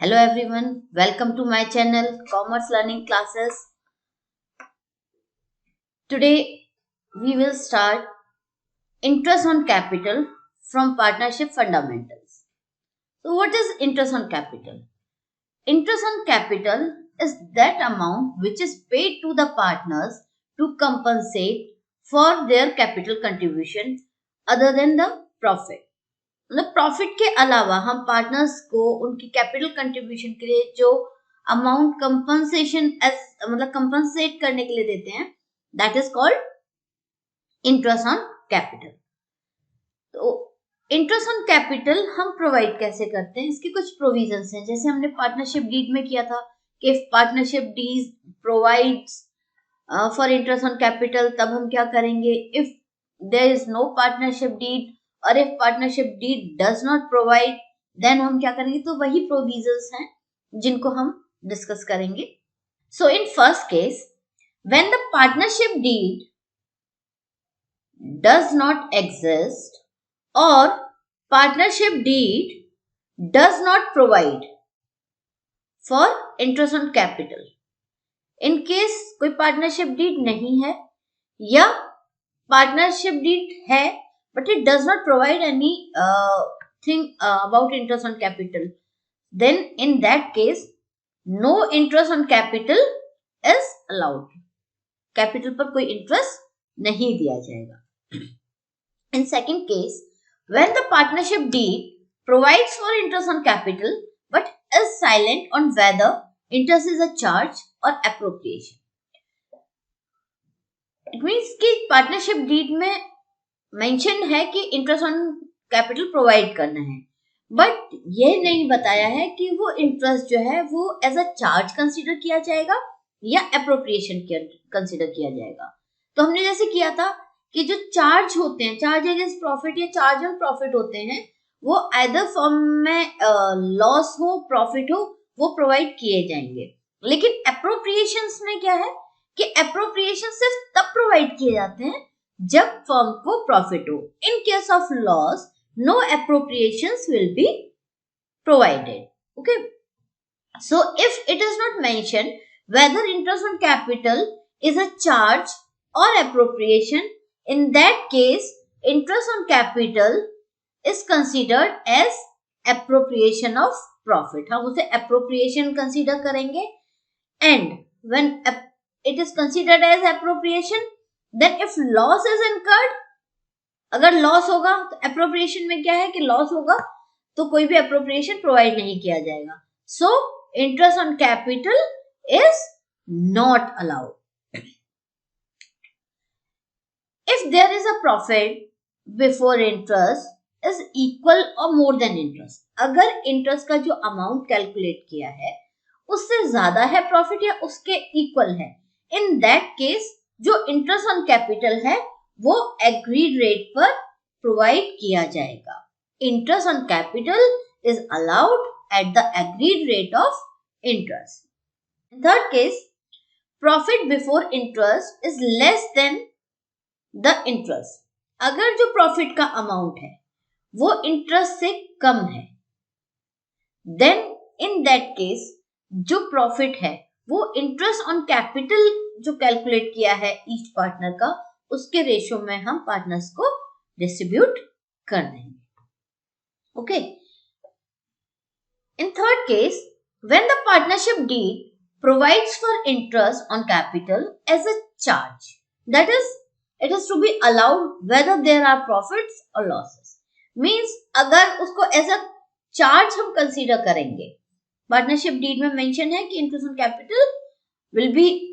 Hello everyone, welcome to my channel Commerce Learning Classes. Today we will start interest on capital from partnership fundamentals. So what is interest on capital? Interest on capital is that amount which is paid to the partners to compensate for their capital contribution other than the profit. मतलब profit के अलावा हम partners को उनकी capital contribution के लिए जो amount compensation मतलब कंपनसेट करने के लिए देते हैं that is called interest on capital. तो इंटरेस्ट ऑन कैपिटल हम प्रोवाइड कैसे करते हैं, इसके कुछ प्रोविजंस हैं. जैसे हमने पार्टनरशिप डीड में किया था कि if partnership deed provides for interest on capital, तब हम क्या करेंगे. If there is no partnership deed or if partnership deed does not provide, then हम क्या करेंगे. तो वही प्रोविजंस हैं जिनको हम डिस्कस करेंगे. So in first case, when the partnership deed does not exist or partnership deed does not provide for interest on capital. In case कोई पार्टनरशिप डीड नहीं है या पार्टनरशिप डीड है but it does not provide any thing about interest on capital, then in that case no interest on capital is allowed. Capital पर कोई interest नहीं दिया जाएगा. In second case, when the partnership deed provides for interest on capital but is silent on whether interest is a charge or appropriation. It means कि partnership deed में mention है कि interest on capital provide करना है, but ये नहीं बताया है कि वो इंटरेस्ट जो है वो एज अ चार्ज कंसीडर किया जाएगा या एप्रोप्रिएशन कंसीडर किया जाएगा. तो हमने जैसे किया था कि जो चार्ज होते हैं, चार्ज अगेंस्ट प्रॉफिट या चार्ज ऑन प्रॉफिट होते हैं, वो आइदर फॉर्म में लॉस हो प्रॉफिट हो, वो प्रोवाइड किए जाएंगे. लेकिन एप्रोप्रिएशंस में क्या है कि एप्रोप्रिएशन सिर्फ तब प्रोवाइड किए जाते हैं जब फर्म को प्रॉफिट हो. In case of loss no appropriations will be provided. Okay, so if it is not mention whether interest on capital is a charge or appropriation, in that case interest on capital is considered as appropriation of profit. हम उसे appropriation consider करेंगे. And when it is considered as appropriation, then if loss is incurred, अगर loss होगा तो appropriation में क्या है कि लॉस होगा तो कोई भी एप्रोप्रिएशन प्रोवाइड नहीं किया जाएगा. So interest on capital is not allowed. If there is a profit before interest is equal or more than interest, अगर इंटरेस्ट का जो अमाउंट कैलकुलेट किया है उससे ज्यादा है प्रॉफिट या उसके इक्वल है, इन दैट केस जो इंटरेस्ट ऑन कैपिटल है वो एग्रीड रेट पर प्रोवाइड किया जाएगा. Interest on capital is allowed at the agreed rate of interest. Third case, profit before interest is less than the interest. अगर जो profit का amount है वो इंटरेस्ट से कम है, देन इन दैट केस जो प्रॉफिट है वो इंटरेस्ट ऑन कैपिटल जो कैलकुलेट किया है ईच पार्टनर का, उसके रेशियो में हम पार्टनर्स को डिस्ट्रीब्यूट कर देंगे. Okay, in third case, when the partnership deed provides for interest on capital as a charge, that is it is to be allowed whether there are profits or losses. Means अगर उसको as a charge हम consider करेंगे, partnership deed में mention है कि interest on capital will be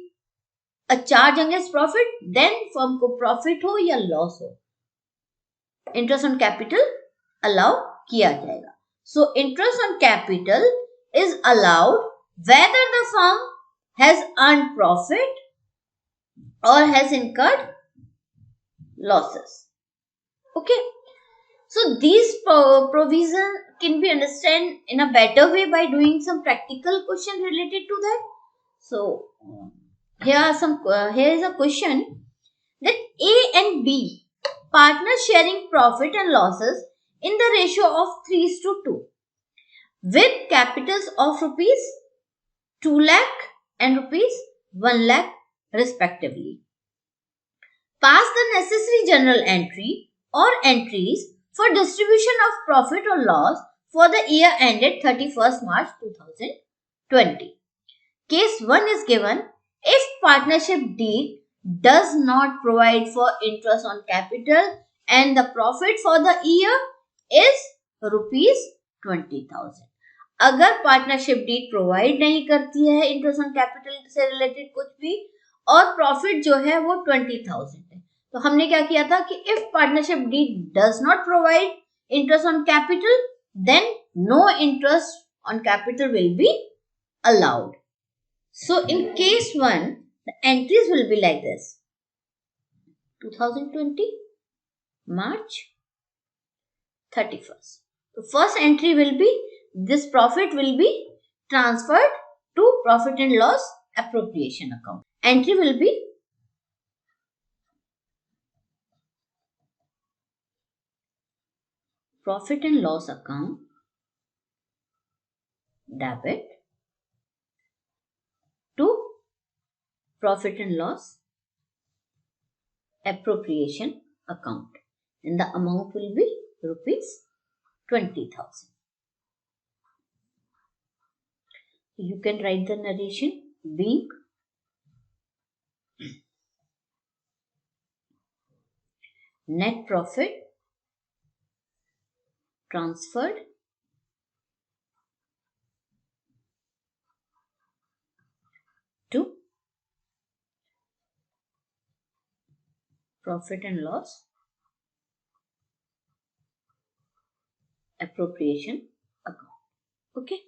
a charge against profit, then firm को profit हो या लॉस हो, इंटरेस्ट ऑन कैपिटल अलाउ किया जाएगा. So interest on capital is allowed whether the firm has earn profit or has incurred losses. Okay, so these provision can be understand in a better way by doing some practical question related to that. So here is a question that A and B partners sharing profit and losses in the ratio of 3:2. with capitals of rupees 2 lakh and rupees 1 lakh respectively. Pass the necessary journal entry or entries for distribution of profit or loss for the year ended 31st March 2020. Case 1 is given if partnership deed does not provide for interest on capital and the profit for the year is rupees 20,000. अगर partnership deed provide नहीं करती है interest on capital से related कुछ भी और profit जो है वो 20,000 है, तो हमने क्या किया था कि if partnership deed does not provide interest on capital then no interest on capital will be allowed. So in case 1 the entries will be like this: 2020 March 31st. So first entry will be this profit will be transferred to profit and loss appropriation account. Entry will be profit and loss account debit to profit and loss appropriation account, and the amount will be rupees 20,000. You can write the narration being net profit transferred to profit and loss appropriation account. Okay.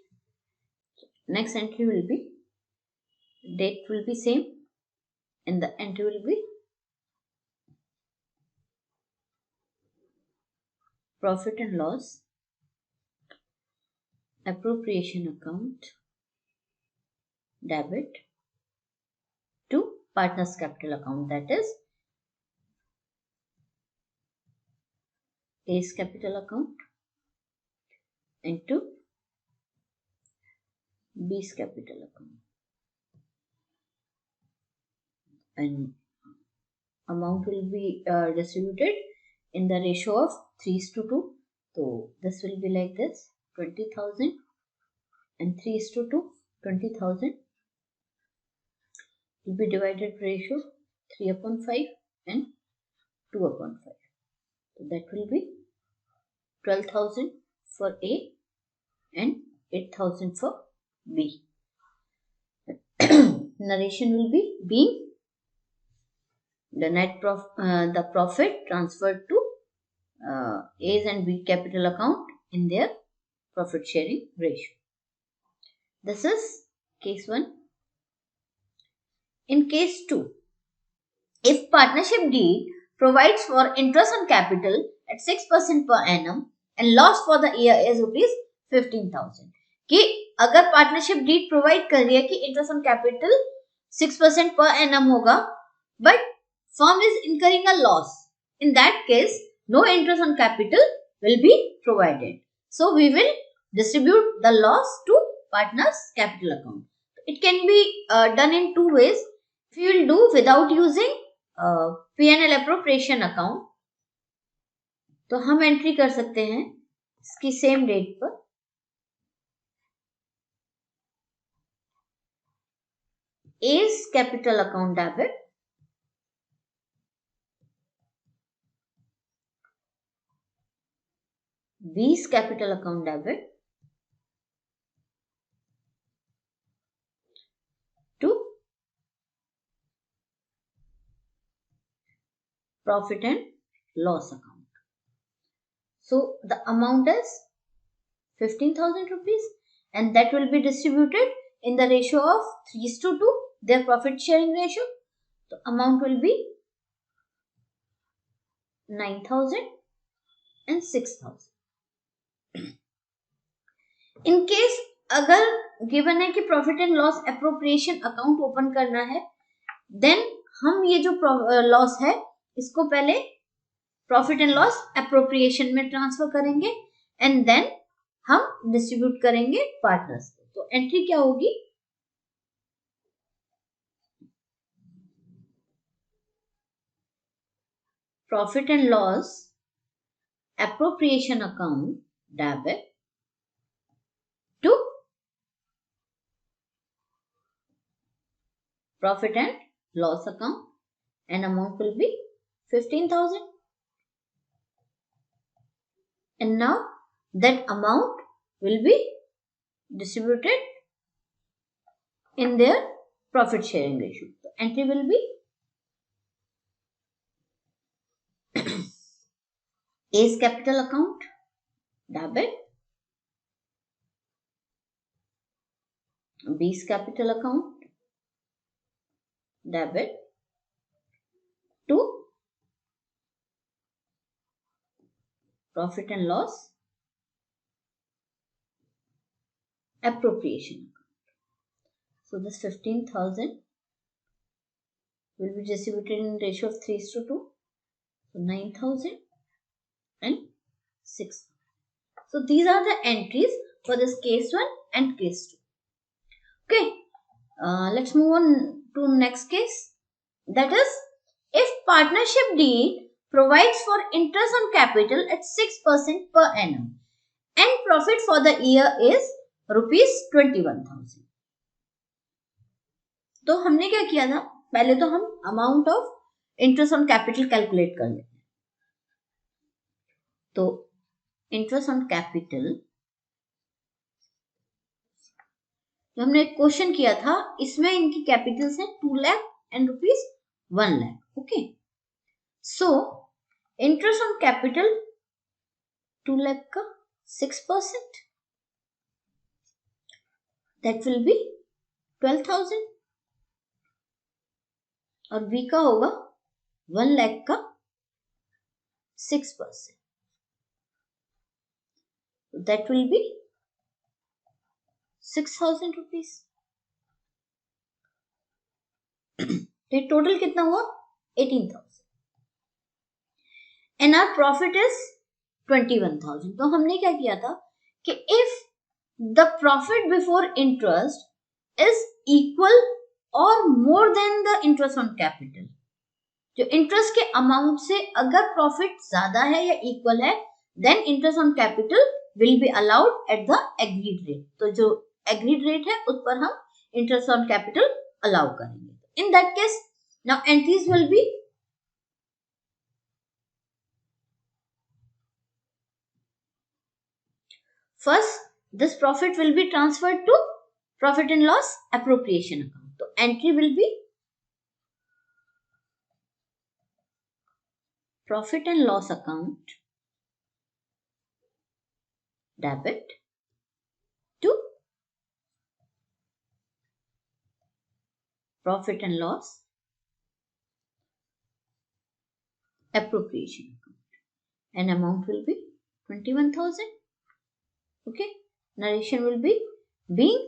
Next entry will be, date will be same and the entry will be profit and loss appropriation account debit to partners capital account, that is A's capital account into B's capital account, and amount will be distributed in the ratio of 3:2. So this will be like this: 20,000 and 3:2, 20,000 will be divided ratio 3/5 and 2/5. So that will be 12,000 for A and 8,000 for B. Narration will be being the the profit transferred to A's and B capital account in their profit sharing ratio. This is case 1. In case 2, if partnership deed provides for interest on capital at 6% per annum and loss for the year is rupees 15,000, कि अगर partnership deed provide कर रही है कि interest on capital 6% per annum होगा but firm is incurring a loss, in that case no interest on capital will be provided, so we will distribute the loss to partners capital account. It can be done in two ways. If you will do without using P&L appropriation account, तो हम entry कर सकते हैं इसकी same date पर A's capital account debit B's capital account debit to profit and loss account. So the amount is 15,000 rupees and that will be distributed in the ratio of 3:2, their profit sharing ratio. The amount will be 9,000 and 6,000. In case अगर given है कि profit and loss appropriation account open करना है, then हम ये जो loss है इसको पहले प्रॉफिट एंड लॉस एप्रोप्रिएशन में ट्रांसफर करेंगे एंड देन हम डिस्ट्रीब्यूट करेंगे पार्टनर्स को। तो एंट्री क्या होगी, profit and loss appropriation account debit to profit and loss account, and amount will be 15,000. And now that amount will be distributed in their profit sharing ratio. So entry will be A's capital account debit, B's capital account debit to profit and loss appropriation account. So this 15,000 will be distributed in ratio of 3:2. So 9,000 and 6,000. So these are the entries for this case 1 and case 2. Okay, let's move on to next case. That is, if partnership deed provides for interest on capital at 6% per annum and profit for the year is ₹21,000. तो हमने क्या किया था, पहले तो हम amount of interest on capital calculate कर लेते हैं। तो इंटरेस्ट ऑन कैपिटल जो हमने एक क्वेश्चन किया था, इसमें इनकी कैपिटल्स हैं 2 lakh and ₹1 lakh. Okay, so interest on capital 2 lakh का 6%, दैट विल बी 12,000, और बी का होगा 1 लाख का 6%, दैट विल बी 6,000 रुपीज। तो टोटल कितना हुआ 18,000 एंड आवर प्रॉफिट इज 21,000। तो हमने क्या किया था कि if the profit before interest is equal or more than the interest on capital, जो इंटरेस्ट के अमाउंट से अगर प्रॉफिट ज्यादा है या इक्वल है, then interest on capital will be allowed at the agreed rate. तो जो एग्रीड रेट है उस पर हम इंटरेस्ट ऑन कैपिटल अलाउ करेंगे। In that case now entries will be first, this profit will be transferred to profit and loss appropriation account. तो entry will be profit and loss account debit to profit and loss appropriation account, and amount will be 21,000. Okay, narration will be being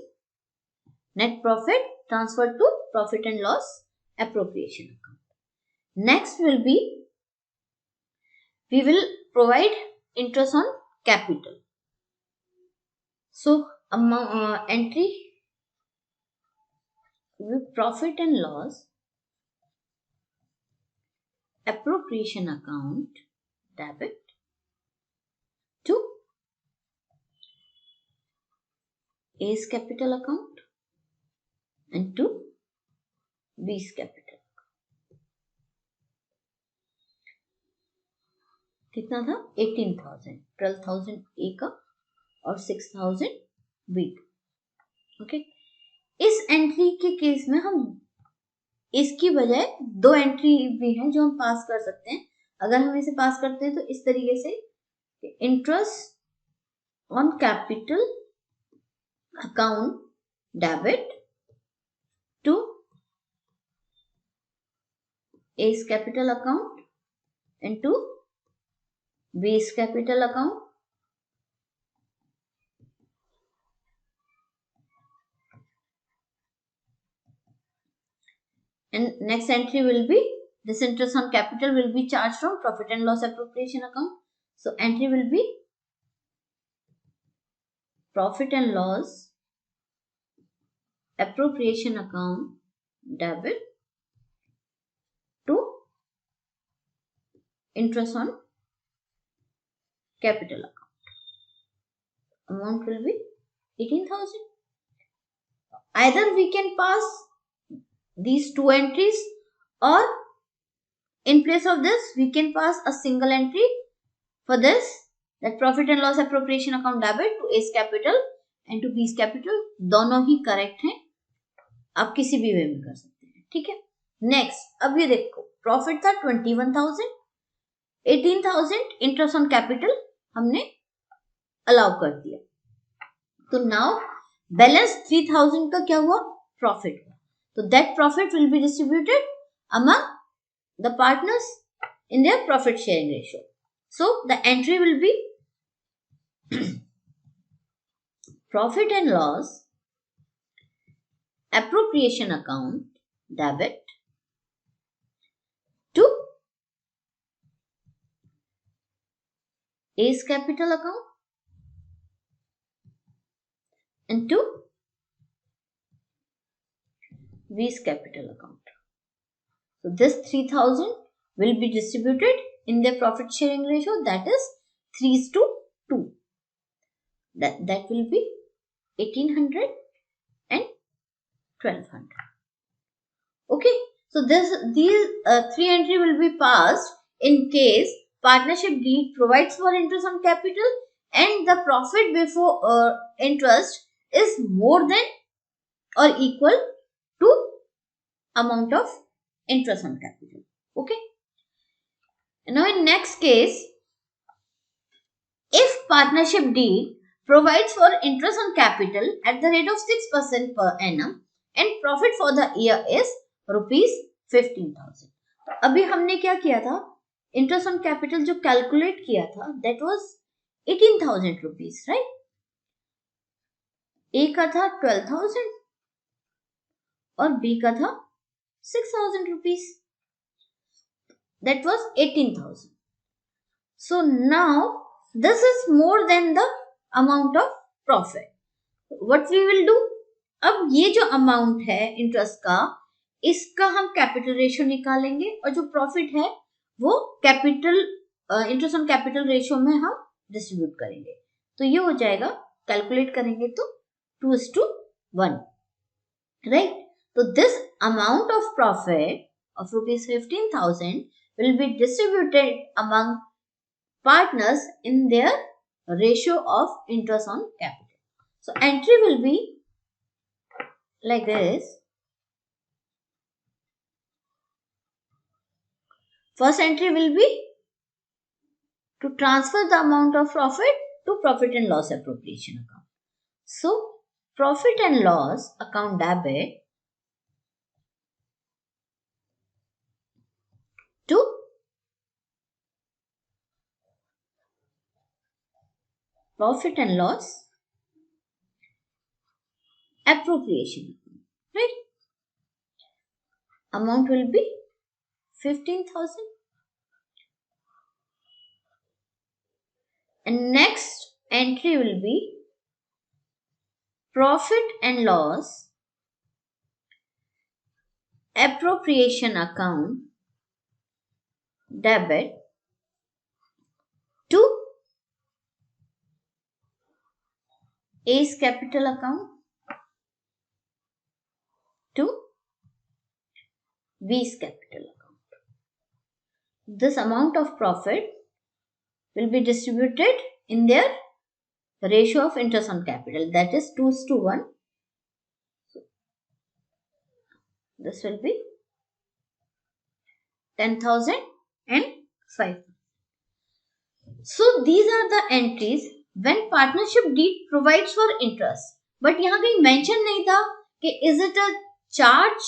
net profit transferred to profit and loss appropriation account. Next will be we will provide interest on capital. So entry with profit and loss appropriation account debit to A's capital account and to B's capital. कितना था 18,000, 12,000 A का और 6,000 B का। Okay, इस entry के case में हम इसकी बजाय 2 एंट्री भी हैं जो हम पास कर सकते हैं। अगर हम इसे पास करते हैं तो इस तरीके से interest on capital account debit to A's capital account and to B's capital account and next entry will be this interest on capital will be charged from profit and loss appropriation account. So entry will be profit and loss appropriation account debit to interest on capital account. Amount will be 18,000. Either we can pass these two entries, or in place of this we can pass a single entry for this, that profit and loss appropriation account debit to A's capital and to B's capital. दोनों ही correct हैं, आप किसी भी वे में कर सकते हैं, ठीक है। नेक्स्ट, अब ये देखो, प्रॉफिट था 21,000, 18,000 इंटरेस्ट ऑन कैपिटल हमने अलाउ कर दिया, तो नाउ बैलेंस 3,000 का क्या हुआ, प्रॉफिट हुआ। तो that profit will be distributed among the partners in their profit sharing ratio. So the entry will be profit and loss appropriation account debit to A's capital account and to B's capital account. So this 3,000 will be distributed in their profit sharing ratio, that is 3:2. That will be 1,800 and 1,200. Okay, so these three entry will be passed in case partnership deed provides for interest on capital and the profit before interest is more than or equal to amount of interest on capital. Okay. Now in next case, if partnership deed provides for interest on capital at the rate of 6% per annum and profit for the year is ₹15,000. अभी हमने क्या किया था, interest on capital जो calculate किया था that was 18,000 rupees, right? ए का था 12,000 और बी का था 6,000 rupees. That was 18,000. So now this is more than the amount of profit. What we will do? अब ये जो अमाउंट है इंटरेस्ट का, इसका हम कैपिटल रेशियो निकालेंगे और जो प्रॉफिट है वो capital interest on capital ratio में हम डिस्ट्रीब्यूट करेंगे। तो ये हो जाएगा, कैलकुलेट करेंगे तो 2:1, राइट। तो this amount of profit of ₹15,000 will be distributed among partners in their ratio of interest on capital. So entry will be like this. First entry will be to transfer the amount of profit to profit and loss appropriation account. So profit and loss account debit to profit and loss appropriation, right? Amount will be 15,000. And next entry will be profit and loss appropriation account debit to A's capital account to B's capital account. This amount of profit will be distributed in their ratio of interest on capital, that is 2:1. So this will be 10,000 and 5. So these are the entries when partnership deed provides for interest. But यहाँ कहीं mention नहीं था कि is it a charge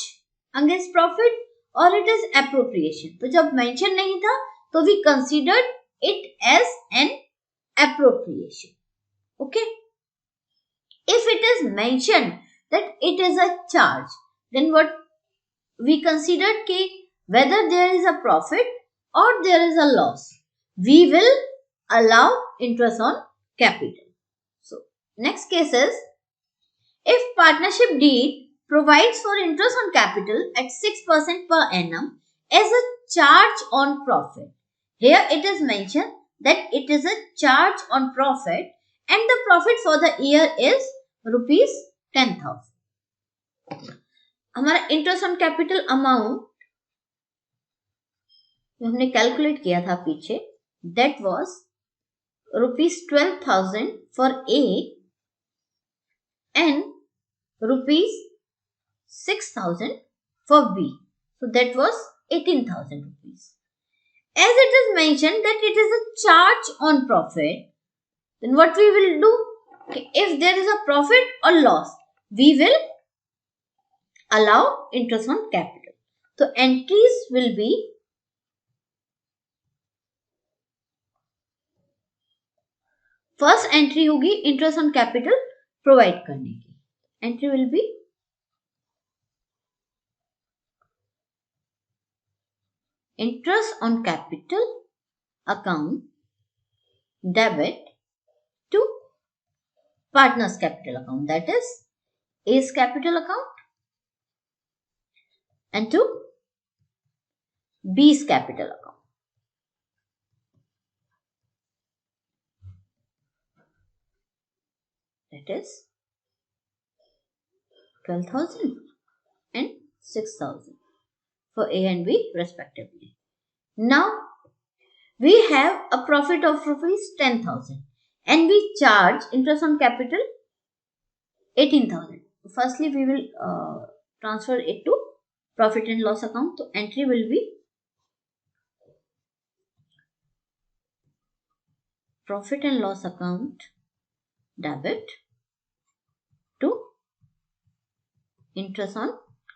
against profit or it is appropriation. तो जब mention नहीं था तो we considered it as an appropriation. Okay. If it is mentioned that it is a charge, then what we considered कि whether there is a profit or there is a loss, we will allow interest on capital. So Next case is, if partnership deed provides for interest on capital at 6% per annum as a charge on profit. Here it is mentioned that it is a charge on profit and the profit for the year is rupees 10,000. हमारा interest on capital amount जो हमने calculate किया था पीछे, that was rupees 12,000 for A and rupees 6,000 for B. So that was 18,000 rupees. As it is mentioned that it is a charge on profit, then what we will do? Okay, if there is a profit or loss, we will allow interest on capital. So entries will be first entry होगी interest on capital provide करने की. Entry will B interest on capital account debit to partner's capital account, that is A's capital account and to B's capital account. That is 12,000 and 6,000 for A and B respectively. Now we have a profit of rupees 10,000 and we charge interest on capital 18,000. Firstly, we will transfer it to profit and loss account. So entry will be profit and loss account debit to interest on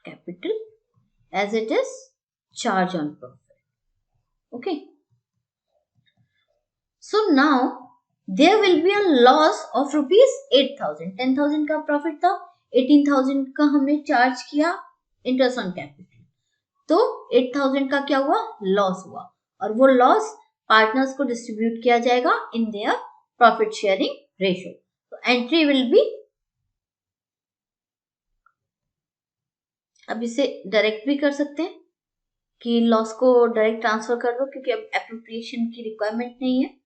capital as it is charge on profit. Okay. So now there will be a loss of rupees 8,000. 10,000 का profit था, 18,000 का हमने charge किया interest on capital, तो 8,000 का क्या हुआ? Loss हुआ, और वो लॉस पार्टनर्स को डिस्ट्रीब्यूट किया जाएगा in their profit sharing ratio. तो एंट्री विल बी, अब इसे डायरेक्ट भी कर सकते हैं कि लॉस को डायरेक्ट ट्रांसफर कर दो क्योंकि अब एप्रोप्रिएशन की रिक्वायरमेंट नहीं है.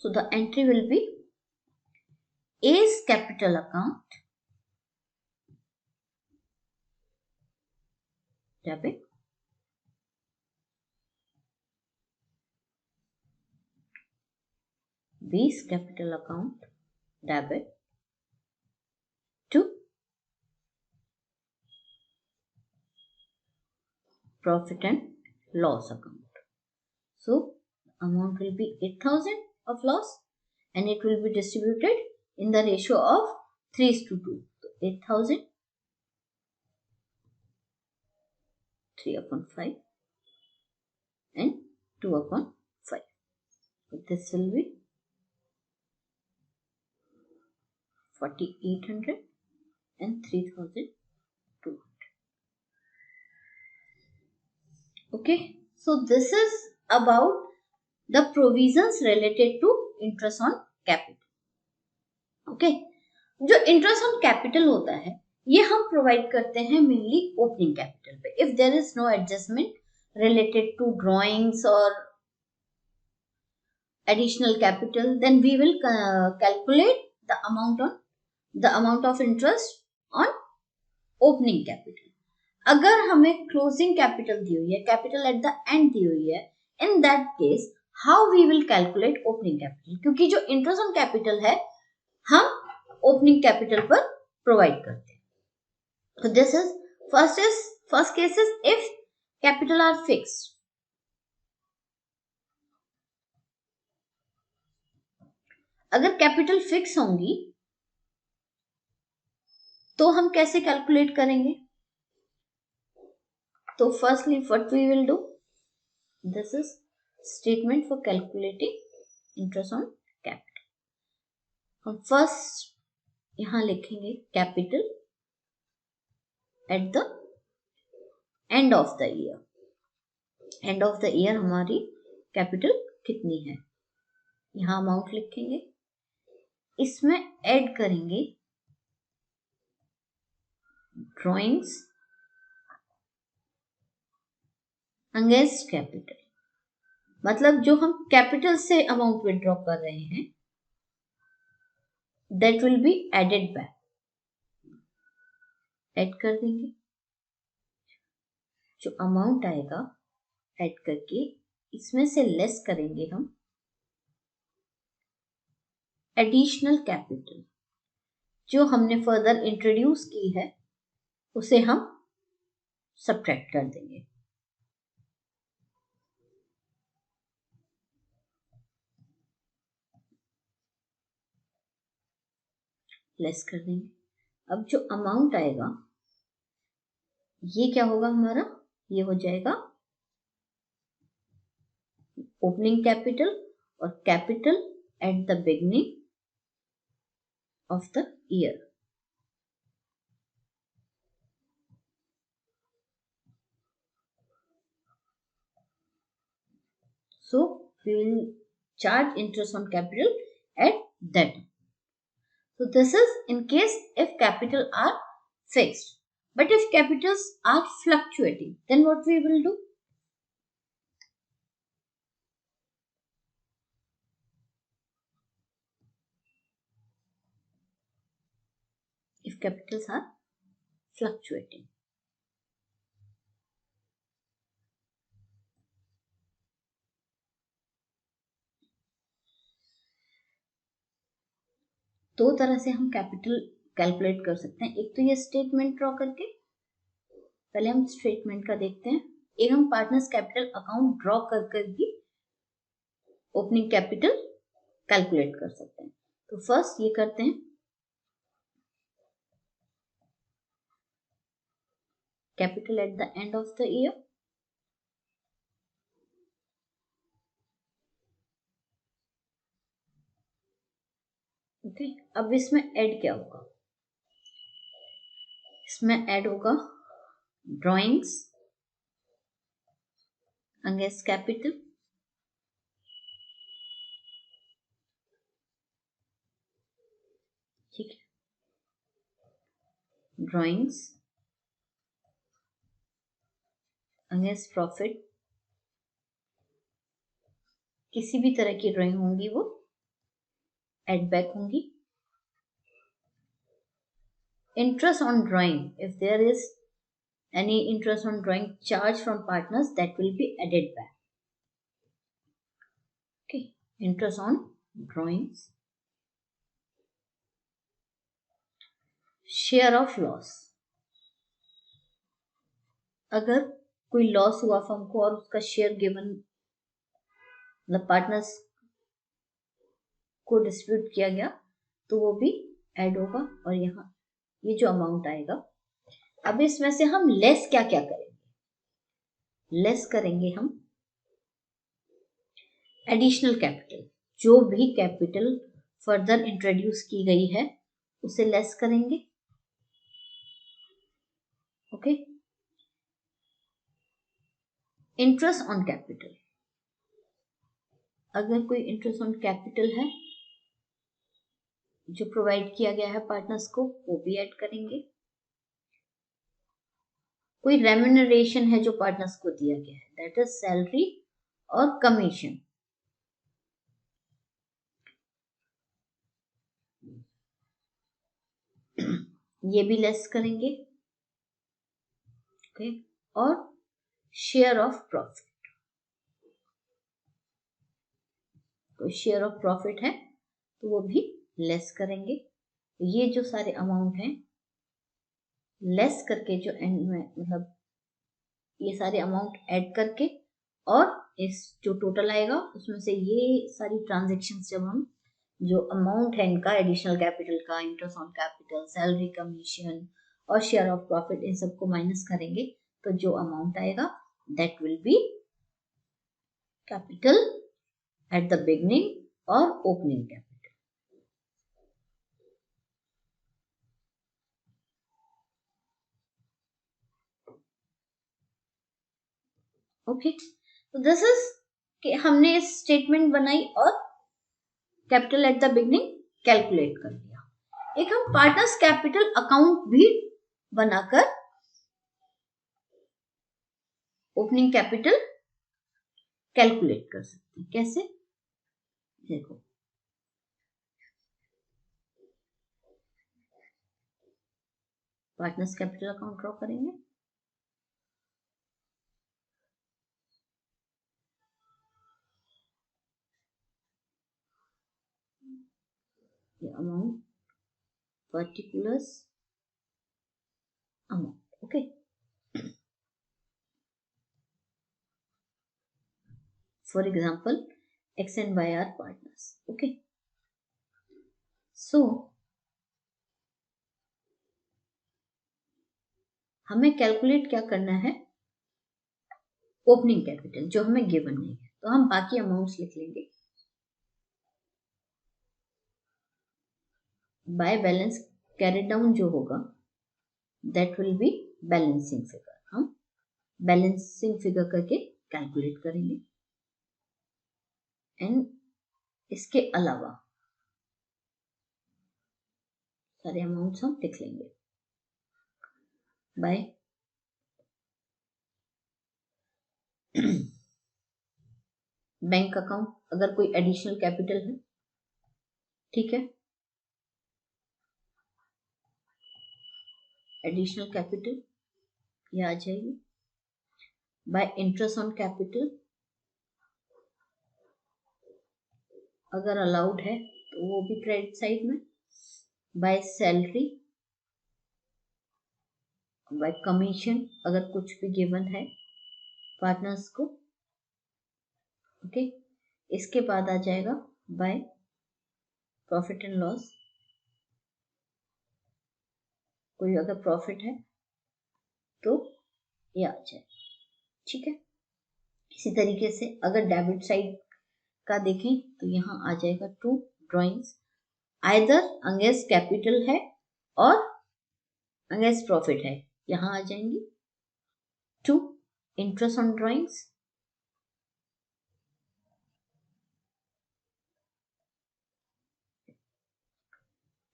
So the entry will be A's capital account debit B's capital account debit to profit and loss account. So amount will be 8,000 of loss and it will be distributed in the ratio of 3:2. So 8,000 3/5 and 2/5. So this will be 4,800 and 3,200. Okay, so this is about the provisions related to interest on capital. Okay, जो interest on capital होता है ये हम provide करते हैं mainly opening capital पे. If there is no adjustment related to drawings और additional capital, then we will calculate the amount of interest on opening capital. अगर हमें क्लोजिंग कैपिटल दी हुई है, कैपिटल एट द एंड दी हुई है, in that case how we will calculate opening capital, क्योंकि जो इंटरेस्ट ऑन कैपिटल है हम ओपनिंग कैपिटल पर प्रोवाइड करते हैं. तो this is first case is if capital are fixed. अगर कैपिटल फिक्स होंगी तो हम कैसे कैलकुलेट करेंगे? तो firstly what we will do, this is statement for calculating interest on capital. हम फर्स्ट यहां लिखेंगे capital at the end of the year. End of the year हमारी कैपिटल कितनी है, यहां अमाउंट लिखेंगे इसमें ऐड करेंगे ड्रॉइंग्स अगेंस्ट कैपिटल, मतलब जो हम कैपिटल से अमाउंट विड्रॉ कर रहे हैं that will be added back, add कर देंगे। जो अमाउंट आएगा ऐड करके इसमें से लेस करेंगे हम एडिशनल कैपिटल जो हमने फर्दर इंट्रोड्यूस की है, उसे हम सब्ट्रैक्ट कर देंगे। लेस कर देंगे। अब जो अमाउंट आएगा ये क्या होगा हमारा, ये हो जाएगा ओपनिंग कैपिटल और capital at the beginning of the year. So we will charge interest on capital at that. So this is in case if capital are fixed. But if capitals are fluctuating, then what we will do? If capitals are fluctuating. दो तरह से हम capital calculate कर सकते हैं। एक तो ये स्टेटमेंट ड्रॉ करके, पहले हम स्टेटमेंट का देखते हैं। एक हम पार्टनर्स कैपिटल अकाउंट ड्रॉ कर भी ओपनिंग कैपिटल कैलकुलेट कर सकते हैं। तो फर्स्ट ये करते हैं, capital at the end of the year. Okay, अब इसमें ऐड क्या होगा, इसमें ऐड होगा ड्राइंग्स अगेंस्ट कैपिटल, ठीक है, ड्राइंग्स अगेंस्ट प्रॉफिट, किसी भी तरह की ड्राइंग होंगी वो एड बैक होंगी। Interest on drawing, if there is any interest on drawing charge from partners, that will be added back. Okay, interest on drawings, share of loss, अगर कोई loss हुआ फर्म को और उसका शेयर गिवन मतलब partners को distribute किया गया तो वो भी ऐड होगा। और यहाँ ये जो अमाउंट आएगा, अब इसमें से हम लेस क्या क्या करेंगे, लेस करेंगे हम एडिशनल कैपिटल, जो भी कैपिटल फर्दर इंट्रोड्यूस की गई है उसे लेस करेंगे। ओके, इंटरेस्ट ऑन कैपिटल, अगर कोई इंटरेस्ट ऑन कैपिटल है जो प्रोवाइड किया गया है पार्टनर्स को वो भी ऐड करेंगे। कोई रेम्यूनरेशन है जो पार्टनर्स को दिया गया है, दैट इज सैलरी और कमीशन, ये भी लेस करेंगे। ओके, और शेयर ऑफ प्रॉफिट, कोई शेयर ऑफ प्रॉफिट है तो वो भी लेस करेंगे। ये जो सारे अमाउंट हैं लेस करके जो एंड में मतलब ये सारे अमाउंट ऐड करके और इस जो टोटल आएगा उसमें से ये सारी ट्रांजेक्शन जब हम जो अमाउंट है इनका एडिशनल कैपिटल का, interest on capital, salary, commission और शेयर ऑफ प्रॉफिट, इन सबको माइनस करेंगे तो जो अमाउंट आएगा that will B capital at the beginning और ओपनिंग कैपिटल। ओके, तो दिस इज कि हमने स्टेटमेंट बनाई और capital at the beginning calculate कर लिया। एक हम पार्टनर्स कैपिटल अकाउंट भी बनाकर ओपनिंग कैपिटल कैलकुलेट कर सकते हैं। कैसे? देखो, पार्टनर्स कैपिटल अकाउंट ड्रॉ करेंगे। ये amount, particulars, amount, okay. For example X and Y are partners, okay. So हमें कैलकुलेट क्या करना है? ओपनिंग कैपिटल, जो हमें गिवन नहीं है, तो हम बाकी अमाउंट्स लिख लेंगे। बाय बैलेंस कैरिड डाउन जो होगा that will B balancing figure. हम बैलेंसिंग फिगर करके कैलकुलेट करेंगे। एंड इसके अलावा सारे अमाउंट्स हम लिख लेंगे। बाय बैंक अकाउंट, अगर कोई एडिशनल कैपिटल है, ठीक है, एडिशनल कैपिटल ये आ जाएगी। बाय इंटरेस्ट ऑन कैपिटल, अगर अलाउड है तो वो भी क्रेडिट साइड में। बाय सैलरी, बाय कमीशन, अगर कुछ भी गिवन है पार्टनर्स को, ओके। इसके बाद आ जाएगा बाय प्रॉफिट एंड लॉस, कोई अगर प्रॉफिट है तो ये आ जाए, ठीक है। इसी तरीके से अगर डेबिट साइड का देखें तो यहाँ आ जाएगा to drawings, either against capital है और अगेंस्ट प्रॉफिट है, यहाँ आ जाएंगी। To interest on drawings,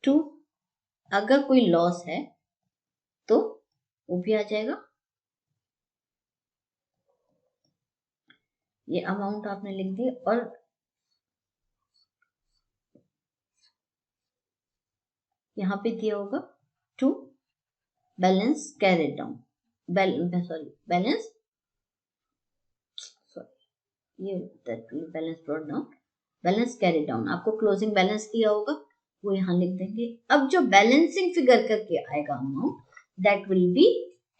to अगर कोई लॉस है तो वो भी आ जाएगा। ये अमाउंट आपने लिख दी और यहाँ पे दिया होगा to balance carried down, balance ये balance brought down, balance carried down, आपको क्लोजिंग बैलेंस दिया होगा वो यहाँ लिख देंगे। अब जो बैलेंसिंग फिगर करके आएगा amount that will be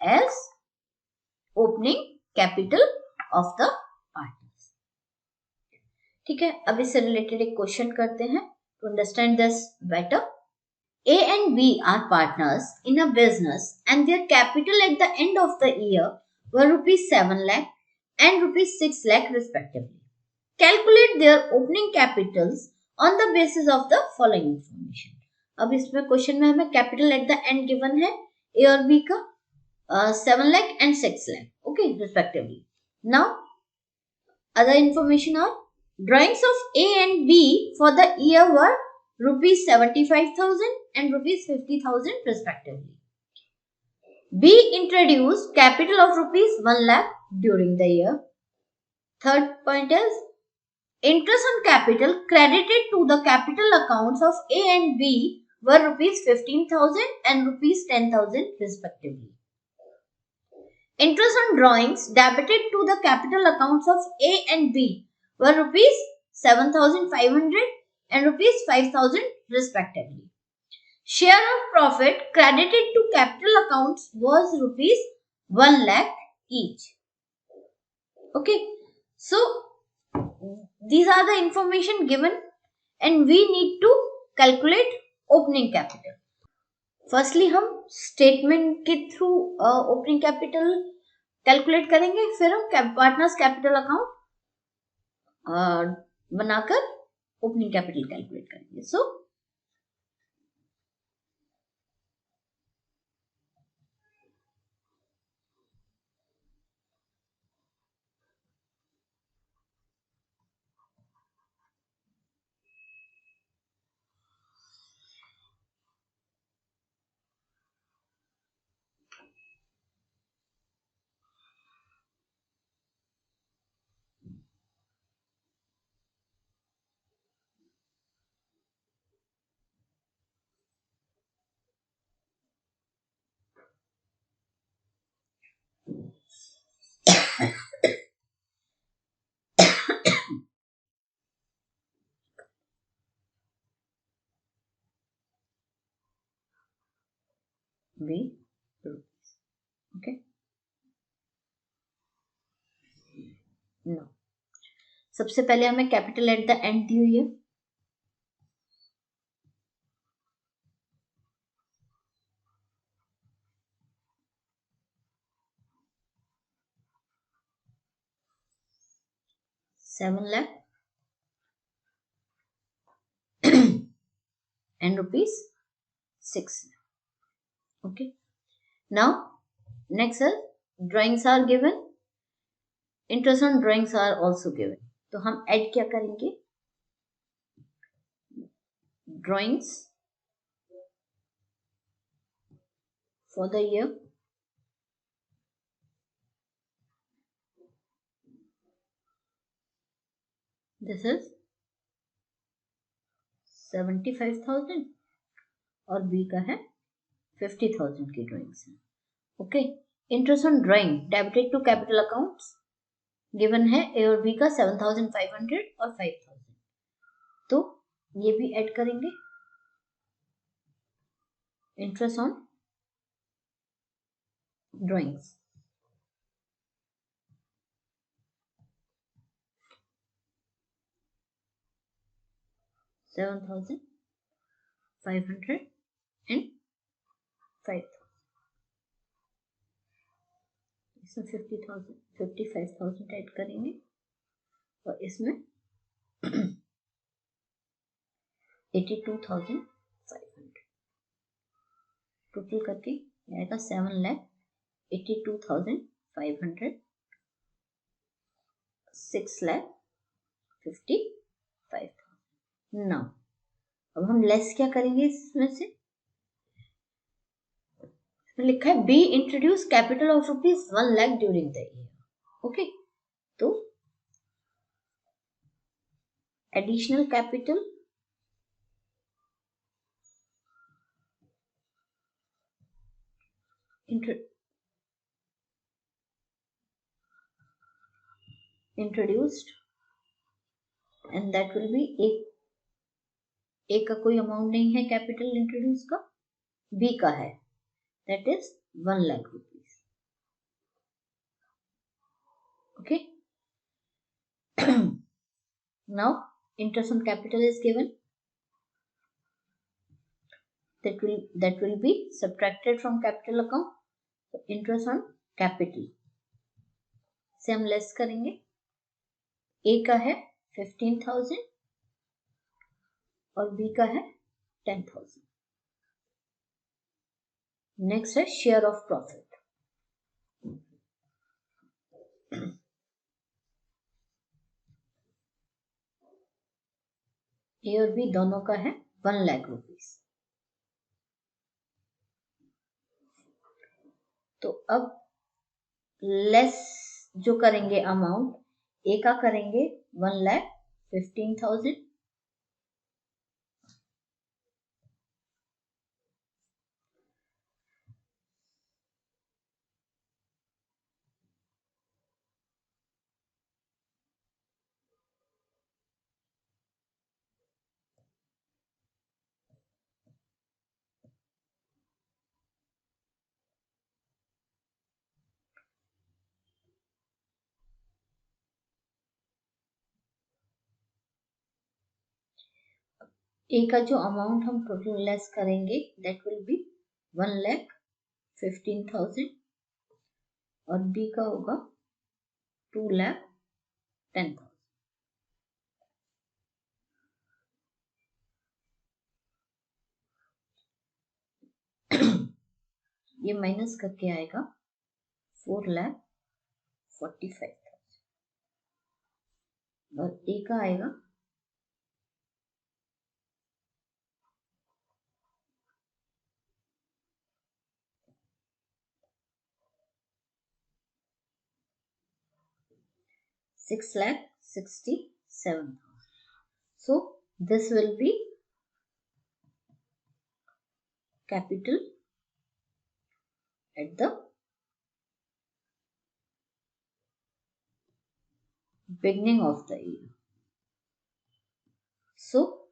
as opening capital of the partners, ठीक है। अब इससे रिलेटेड एक क्वेश्चन करते हैं to understand this better. A and B are partners in a business and their capital at the end of the year were rupees 7 lakh and rupees 6 lakh respectively. Calculate their opening capitals on the basis of the following information. अब इसमें question में हमें capital at the and given है A और B का 7 lakh and 6 lakh, okay, respectively. Now other information are drawings of A and B for the year were rupees 75,000 and rupees 50,000 respectively. B introduced capital of rupees 1 lakh during the year. Third point is interest on capital credited to the capital accounts of A and B were rupees 15,000 and rupees 10,000 respectively. Interest on drawings debited to the capital accounts of A and B were rupees 7,500 and rupees 5,000 respectively. Share of profit credited to capital accounts was rupees 1 lakh each. Okay, so these are the information given and we need to calculate opening capital. Firstly हम statement के through opening capital calculate करेंगे, फिर हम partners capital account बनाकर opening capital calculate करेंगे। सो B rupees. Okay, no सबसे पहले हमें कैपिटल एट द एंड दी हुई है, ₹7 lakh and ₹6 lakh. Okay, now next is drawings are given, interest on drawings are also given. तो हम ऐड क्या करेंगे, drawings for the year this is 75,000 और बी का है 50,000 की ड्राइंग्स है। Okay, interest on drawing debited to capital accounts given है, ए और बी का 7,500 और 5,000, तो ये भी ऐड करेंगे, इंटरेस्ट ऑन ड्राइंग्स $7,500 and 5,000, इसमें 50,000 55,000 ऐड करेंगे और इसमें 82,500, टोटल करके आएगा 7,82,500, 6,55,000। नाउ अब हम लेस क्या करेंगे इसमें से, लिखा है B introduce capital of ₹1 lakh during the year. Okay, तो additional capital introduced and that will be a का कोई अमाउंट नहीं है कैपिटल इंट्रोड्यूस का, बी का है, that is 1 lakh rupees. Okay, now interest on capital is given, that will be subtracted from capital account. So interest on capital से हम less करेंगे, ए का है 15,000 और बी का है 10,000। नेक्स्ट है शेयर ऑफ प्रॉफिट, ए और बी दोनों का है 1 lakh rupees। तो अब लेस जो करेंगे अमाउंट, ए का करेंगे 1,15,000, ए का जो अमाउंट हम टोटल लेस करेंगे दैट विल बी 1,15,000 और बी का होगा 2,10,000। ये माइनस करके आएगा 4,45,000 और ए का आएगा 6,67,000. So this will be capital at the beginning of the year. So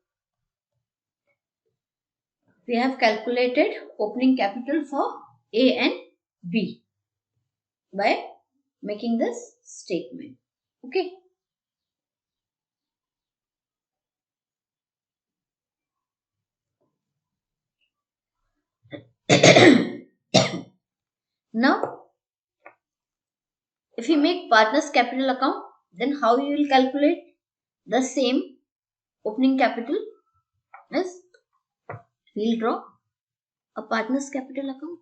we have calculated opening capital for A and B by making this statement. Okay. Now, if you make partner's capital account, then how you will calculate the same opening capital is we'll draw a partner's capital account.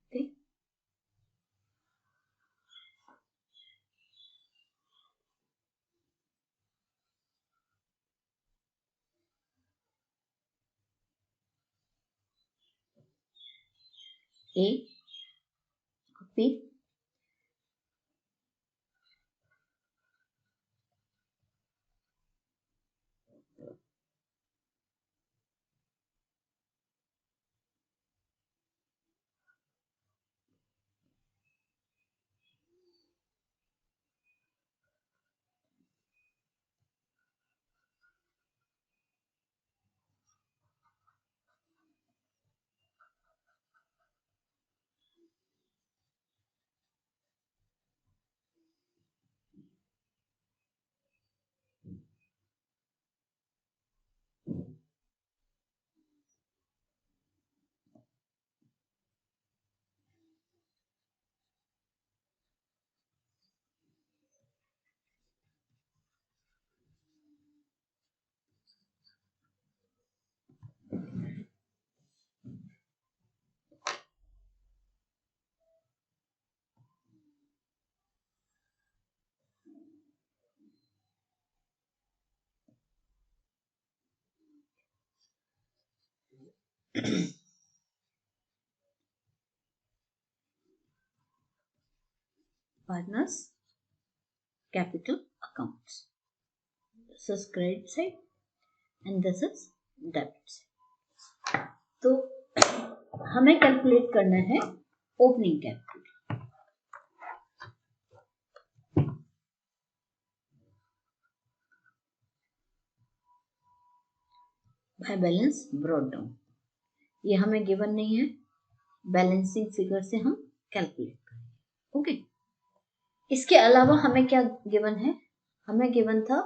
Okay. A, B, partner's capital accounts. This is credit side and this is debit side. तो हमें calculate करना है opening capital by balance brought down. ये हमें given नहीं है, balancing figure से हम कैलकुलेट करेंगे. ओके. इसके अलावा हमें क्या गिवन है? हमें गिवन था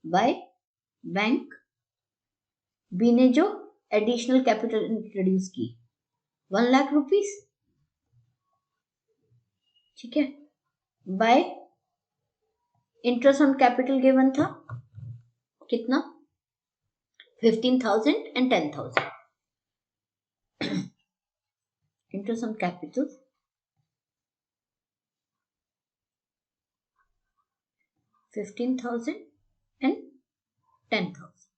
बाय बैंक बी ने जो एडिशनल कैपिटल इंट्रोड्यूस की 1 लाख रुपीस. ठीक है. Bye interest on capital given था कितना? 15,000 and 10,000. Interest on capital 15,000 and 10,000.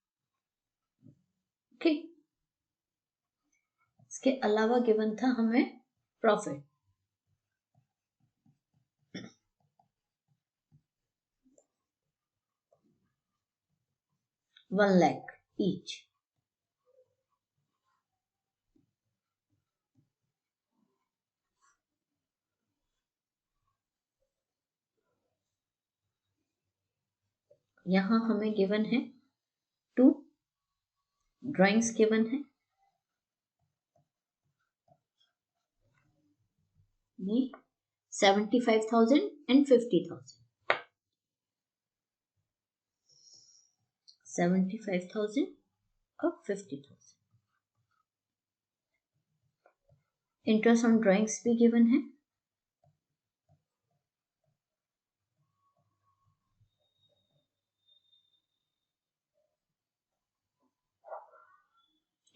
Okay. इसके अलावा गिवन था हमें प्रॉफिट 1 lakh each. यहां हमें गिवन है 2 ड्राइंग्स गिवन है. ये 75,000 and 50,000. 75,000 और 50,000. इंटरेस्ट ऑन ड्राइंग्स भी गिवन है.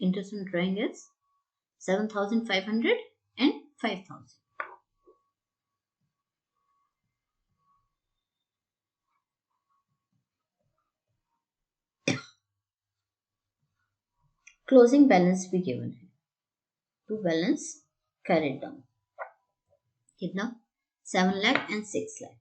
Interest on drawing is 7,500 and 5,000. Closing balance भी गिवन है. टू बैलेंस कैरिड डाउन कितना? 7 लाख and 6 लाख.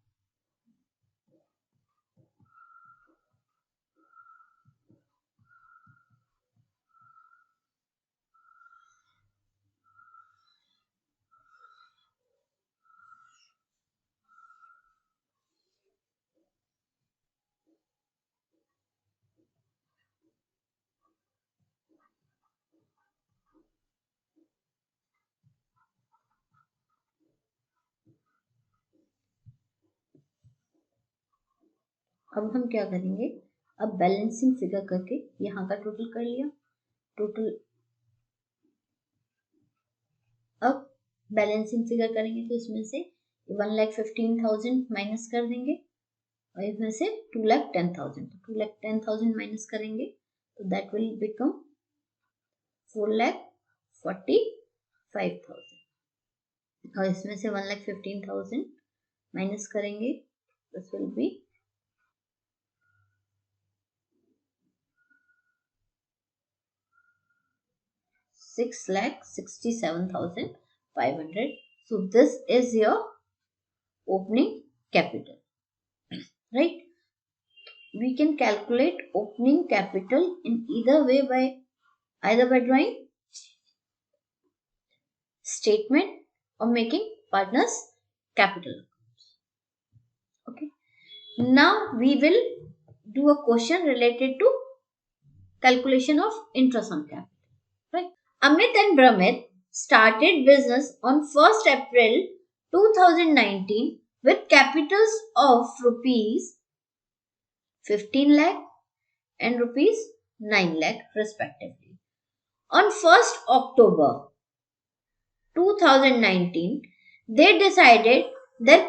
अब हम क्या करेंगे, अब बैलेंसिंग फिगर करके यहाँ का टोटल कर लिया, टोटल अब बैलेंसिंग फिगर करेंगे तो इसमें से 1,15,000 माइनस कर देंगे और इसमें से 2,10,000, 2,10,000 माइनस करेंगे तो दैट विल बिकम 4,45,000 और इसमें से 1,15,000 माइनस करेंगे, this will be 6,67,500. So this is your opening capital, right? We can calculate opening capital in either way, either by drawing statement or making partners capital. Okay. Now we will do a question related to calculation of interest on capital. Right. Amit and Brahmit started business on 1st April 2019 with capitals of rupees 15 lakh and rupees 9 lakh respectively. On 1st October 2019, they decided that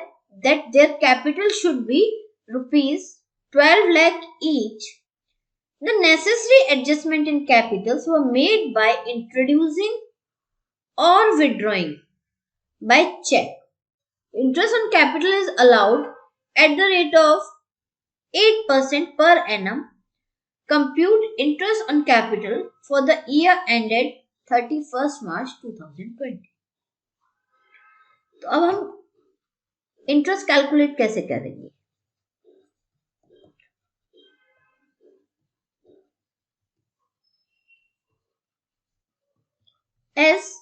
their capital should be rupees 12 lakh each. The necessary adjustment in capitals were made by introducing or withdrawing by check. Interest on capital is allowed at the rate of 8% per annum. Compute interest on capital for the year ended 31st March 2020. तो अब हम interest calculate कैसे करेंगे, S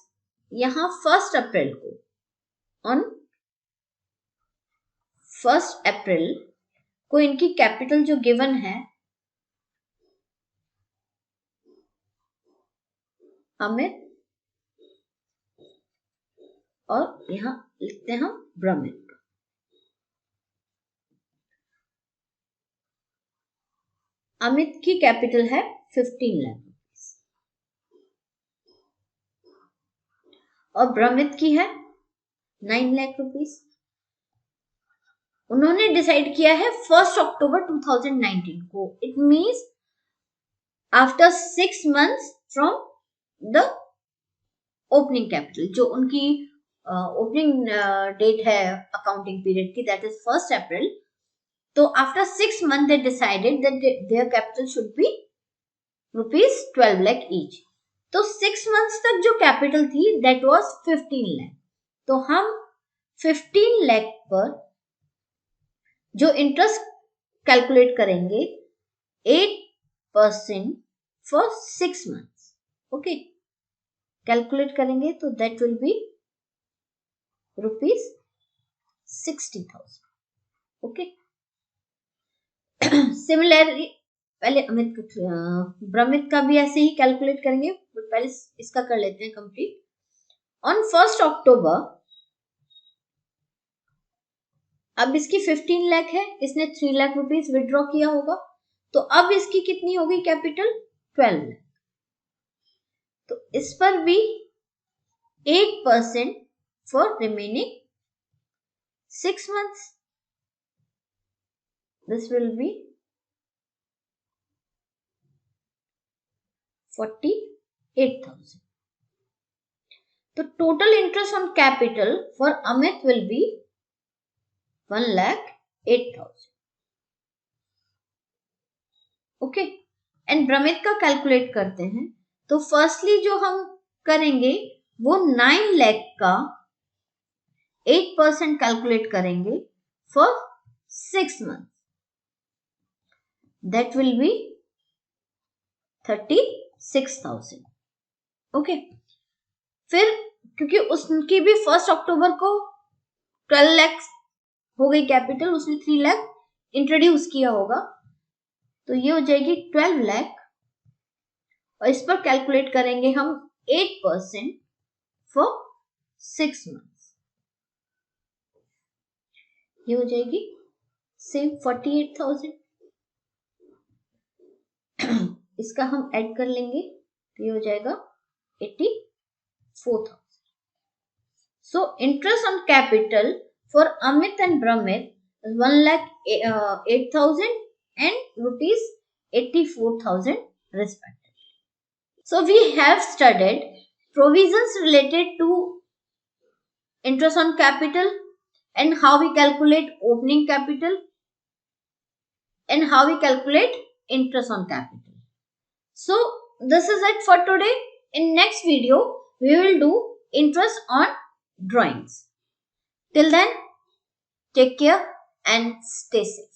यहां 1st अप्रैल को, on 1st अप्रैल को इनकी capital जो गिवन है अमित और यहां लिखते हैं हम ब्रह्मित, अमित की कैपिटल है 15 लाख रुपीस और ब्रह्मित की है 9 लाख रुपीस। उन्होंने डिसाइड किया है 1st अक्टूबर 2019 को, it means after 6 months from the opening capital, जो उनकी ओपनिंग डेट है अकाउंटिंग पीरियड की, दैट इज 1st अप्रैल। तो after 6 months they decided that their capital should be rupees 12 lakh each. तो 6 months तक जो कैपिटल थी दैट वाज 15 लाख। तो हम 15 लाख पर जो इंटरेस्ट कैलकुलेट करेंगे 8% फॉर 6 months। ओके, कैलकुलेट करेंगे तो that will B rupees 60,000। Okay, similarly पहले अमित ब्रह्मित का भी ऐसे ही कैलकुलेट करेंगे, बट पहले इसका कर लेते हैं कंप्लीट। ऑन 1st अक्टूबर, अब इसकी 15 लाख है, इसने 3 लाख रुपीस विड्रॉ किया होगा, तो अब इसकी कितनी होगी कैपिटल 12 लाख। तो इस पर भी 8% for remaining 6 months, this will be 48,000. तो total interest on capital for Amit will be 1,08,000. Okay, and Brahmit का कैलकुलेट करते हैं। तो फर्स्टली जो हम करेंगे वो 9 लाख का 8% कैलकुलेट करेंगे for 6 months, that will B 36,000। Okay, फिर क्योंकि उसकी भी 1st अक्टूबर को 12 लाख हो गई कैपिटल, उसने 3 लाख इंट्रोड्यूस किया होगा, तो ये हो जाएगी 12 लाख और इस पर कैलकुलेट करेंगे हम 8% फॉर 6 months, ये हो जाएगी सेम 48,000। इसका हम ऐड कर लेंगे तो ये हो जाएगा 84,000. So interest on capital for Amit and Brahmit is 1,08,000 and rupees 84,000 respectively. So we have studied provisions related to interest on capital and how we calculate opening capital and how we calculate interest on capital. So this is it for today. In next video we will do interest on drawings. Till then, take care and stay safe.